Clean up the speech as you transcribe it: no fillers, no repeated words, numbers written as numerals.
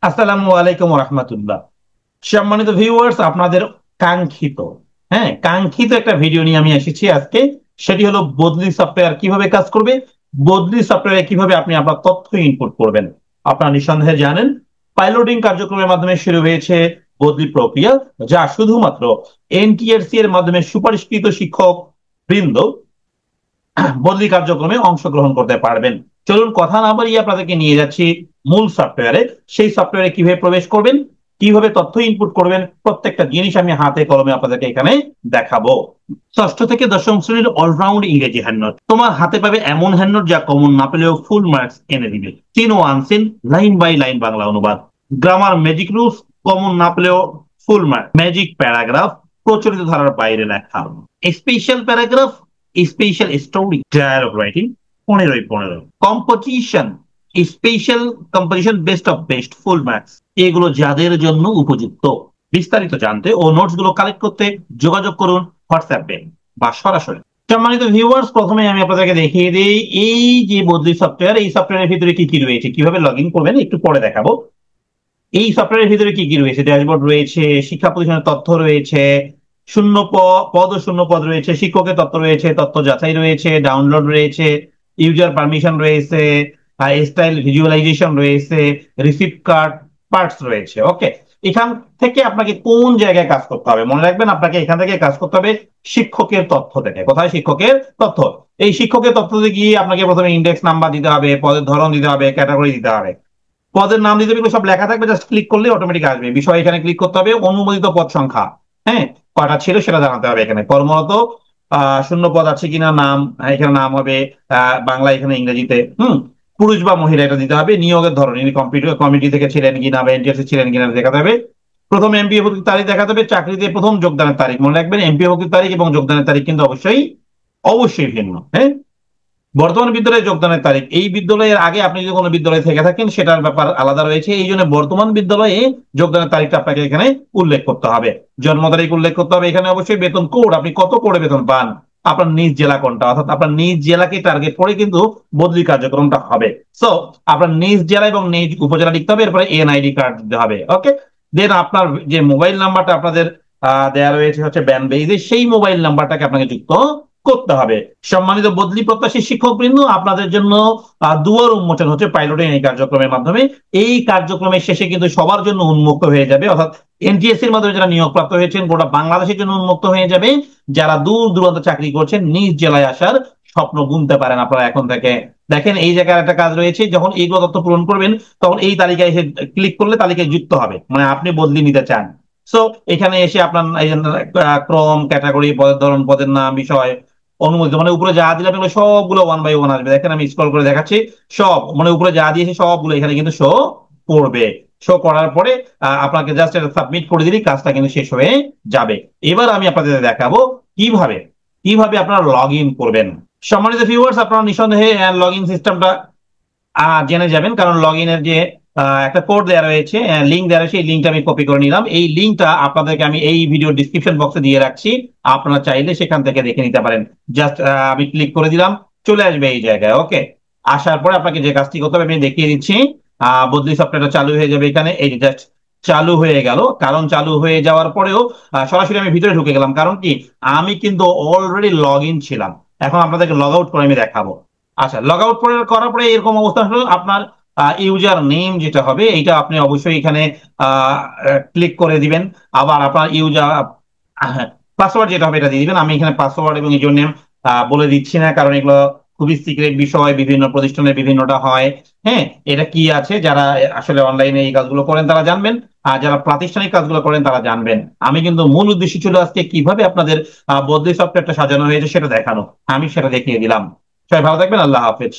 আসসালামু আলাইকুম রহমতুল্লাহ। সম্মানিত ভিউয়ার্স, আপনাদের কাঙ্ক্ষিত কাঙ্ক্ষিত একটা ভিডিও নিয়ে আমি এসেছি আজকে। সেটি হলো বদলি সফটওয়্যার কিভাবে কাজ করবে, বদলি সফটওয়্যারে কিভাবে আপনি আপনার তথ্য ইনপুট করবেন। আপনারা নিঃসন্দেহে জানেন পাইলটিং কার্যক্রমের মাধ্যমে শুরু হয়েছে বদলি প্রক্রিয়া, যা শুধুমাত্র এনটিআরসি এর মাধ্যমে সুপারিশকৃত শিক্ষক বৃন্দ বদলি কার্যক্রমে অংশগ্রহণ করতে পারবেন। চলুন কথা না বাড়িয়ে আপনাদেরকে নিয়ে যাচ্ছি মূল সফটওয়্যারে। সেই সফটওয়্যারে কিভাবে প্রবেশ করবেন, কিভাবে তথ্য ইনপুট করবেন, প্রত্যেকটা জিনিস আমি হাতে কলমে আপনাদেরকে এখানে দেখাবো। ষষ্ঠ থেকে দশম শ্রেণীর অলরাউন্ড ইংরেজি হ্যান্ডনোট তোমার হাতে পাবে, এমন হ্যান্ডনোট যা কমন না পেলেও ফুল মার্কস এনে দিবে। চিন ও unseen, line by line Bangla অনুবাদ, গ্রামার ম্যাজিক রুলস কমন না পেলেও ফুল মার্ক, ম্যাজিক প্যারাগ্রাফ প্রচলিত ধারার বাইরে লেখা, special paragraph, special story, dialogue writing 15-15, composition, special composition, best of best, full marks. এগুলো যাদের জন্য উপযুক্ত। বিস্তারিত জানতে ও নোটস গুলো কালেক্ট করতে যোগাযোগ করুন হোয়াটসঅ্যাপে বা সরাসরি। সম্মানিত ভিউয়ার্স, প্রথমে আমি আপনাদেরকে দেখিয়ে দিই এই যে বদলি সফটওয়্যার, এই সফটওয়্যারের ভিতরে কি কি রয়েছে, কিভাবে লগ ইন করবেন একটু পরে দেখাবো। এই সফটওয়্যারের ভিতরে কি কি রয়েছে, ড্যাশবোর্ড রয়েছে, শিক্ষা প্রতিষ্ঠানের তথ্য রয়েছে, শূন্য পদ ও শূন্য পদ রয়েছে, শিক্ষকের তথ্য রয়েছে, তথ্য যাচাই রয়েছে, ডাউনলোড রয়েছে, ইউজার পারমিশন রয়েছে, স্টাইল ভিজুয়ালাইজেশন রয়েছে, রিসিপ্ট কার্ড পার্টস রয়েছে। ওকে, এখান থেকে আপনাকে কোন জায়গায় কাজ করতে হবে মনে রাখবেন, আপনাকে এখান থেকে কাজ করতে হবে শিক্ষকের তথ্য থেকে। কোথায়? শিক্ষকের তথ্য। এই শিক্ষকের তথ্যতে গিয়ে আপনাকে প্রথমে ইন্ডেক্স নাম্বার দিতে হবে, পদের ধরন দিতে হবে, ক্যাটাগরি দিতে হবে, পদের নাম দিতে হবে, সব লেখা থাকবে, জাস্ট ক্লিক করলে অটোমেটিক আসবে। বিষয় এখানে ক্লিক করতে হবে, অনুমোদিত পদ সংখ্যা কয়টা ছিল সেটা জানাতে হবে। এখানে কর্মরত শূন্য পদ আছে কিনা, নাম এখানে নাম হবে বাংলা, এখানে ইংরেজিতে, পুরুষ বা মহিলা এটা দিতে হবে। নিয়োগের ধরন, ইনি কম্পিউটার কমিটি থেকে ছিলেন কিনা বা এনটিএসসি ছিলেন কিনা দেখাতে হবে। প্রথম এমপিএ ভর্তির তারিখ দেখাতে হবে, চাকরিতে প্রথম যোগদানের তারিখ মনে রাখবেন। এমপিএ ভর্তির তারিখ এবং যোগদানের তারিখ কিন্তু অবশ্যই অবশ্যই ভিন্ন। বর্তমান বিদ্যালয়ে যোগদানের তারিখ, এই বিদ্যালয়ের আগে আপনি যদি কোনো বিদ্যালয়ে থেকে থাকেন সেটার ব্যাপার আলাদা রয়েছে, এই জন্য বর্তমান বিদ্যালয়ে যোগদানের তারিখটা আপনাকে এখানে উল্লেখ করতে হবে। জন্ম তারিখ উল্লেখ করতে হবে এখানে অবশ্যই। বেতন কোড, আপনি কত করে বেতন পান, আপনার নিজ জেলা কোনটা, অর্থাৎ আপনার নিজ জেলাকে টার্গেট করে কিন্তু বদলি কার্যক্রমটা হবে। সো আপনার নিজ জেলা এবং নিজ উপজেলা লিখতে হবে, এরপরে এনআইডি কার্ড দিতে হবে। ওকে, দেন আপনার যে মোবাইল নাম্বারটা আপনাদের দেয়া রয়েছে হচ্ছে ব্যান বেইজে, সেই মোবাইল নাম্বারটাকে আপনাকে যুক্ত করতে হবে। সম্মানিত বদলি প্রত্যাশী শিক্ষক বৃন্দ, আপনাদের জন্য দুয়ার উন্মোচন হচ্ছে পাইলটিং এই কার্যক্রমের মাধ্যমে। এই কার্যক্রমের শেষে কিন্তু সবার জন্য উন্মুক্ত হয়ে যাবে, অর্থাৎ এনটিএসসি এর মাধ্যমে যারা নিয়োগপ্রাপ্ত হয়েছেন গোটা বাংলাদেশের জন্য উন্মুক্ত হয়ে যাবে। যারা দূর দূরান্ত চাকরি করছেন নিজ জেলায় আসার স্বপ্ন গুনতে পারেন আপনারা এখন থেকে। দেখেন এই জায়গায় একটা কাজ রয়েছে, যখন এইগুলো তথ্য পূরণ করবেন তখন এই তালিকায় এসে ক্লিক করলে তালিকায় যুক্ত হবে, মানে আপনি বদলি নিতে চান। সো এখানে এসে আপনার এই ক্রম, ক্যাটাগরি, পদের ধরন, পদের নাম, বিষয়, অনুমোদিত, মানে উপরে যা দিলাম এগুলো সবগুলো ওয়ান বাই ওয়ান আসবে। দেখেন আমি স্ক্রল করে দেখাচ্ছি, সব মানে উপরে যা দিয়েছে সবগুলো এখানে কিন্তু শো করবে। শো করার পরে আপনাকে জাস্ট এটা সাবমিট করে দিলেই কাজটা কিন্তু শেষ হয়ে যাবে। এবার আমি আপনাদের দেখাবো কিভাবে কিভাবে আপনারা লগ ইন করবেন। সম্মানিত ভিউয়ার্স, আপনারা নিঃসন্দেহে লগ ইন সিস্টেমটা জেনে যাবেন, কারণ লগ ইনের যে একটা কোড দেওয়া রয়েছে, লিঙ্ক দেওয়া রয়েছে, এই লিঙ্কটা আমি কপি করে নিলাম। এই লিঙ্কটা আপনাদেরকে আমি এই ভিডিও ডিসক্রিপশন বক্সে দিয়ে রাখছি, আপনারা চাইলে সেখান থেকে দেখে নিতে পারেন। জাস্ট আমি ক্লিক করে দিলাম, চলে আসবে এই জায়গায়। ওকে, আসার পরে আপনাকে যে কাজটি করতে হবে আমি দেখিয়ে দিচ্ছি। বদলি সফটওয়্যারটা চালু হয়ে যাবে এখানে, এই যে জাস্ট চালু হয়ে গেল। কারণ চালু হয়ে যাওয়ার পরেও সরাসরি আমি ভিতরে ঢুকে গেলাম, কারণ কি আমি কিন্তু অলরেডি লগ ইন ছিলাম। এখন আপনাদেরকে লগ আউট করে আমি দেখাবো। আচ্ছা, লগ আউট করার পরে এরকম অবস্থা হলো, আপনার ইউজার নেম যেটা হবে এইটা আপনি অবশ্যই এখানে ক্লিক করে দিবেন। আবার আপনার ইউজার পাসওয়ার্ড যেটা হবে এটা দিয়ে দিবেন। আমি এখানে পাসওয়ার্ড এবং ইউজার নেম বলে দিচ্ছি না, কারণ এগুলো খুবই সিক্রেট বিষয়, বিভিন্ন প্রতিষ্ঠানের বিভিন্নটা হয়। এটা কি আছে, যারা আসলে অনলাইনে এই কাজগুলো করেন তারা জানবেন, আর যারা প্রাতিষ্ঠানিক কাজগুলো করেন তারা জানবেন। আমি কিন্তু মূল উদ্দেশ্য ছিল আজকে কিভাবে আপনাদের বদলি সফটওয়্যারটা সাজানো হয়েছে সেটা দেখানো, আমি সেটা দেখিয়ে দিলাম। সবাই ভালো থাকবেন, আল্লাহ হাফেজ।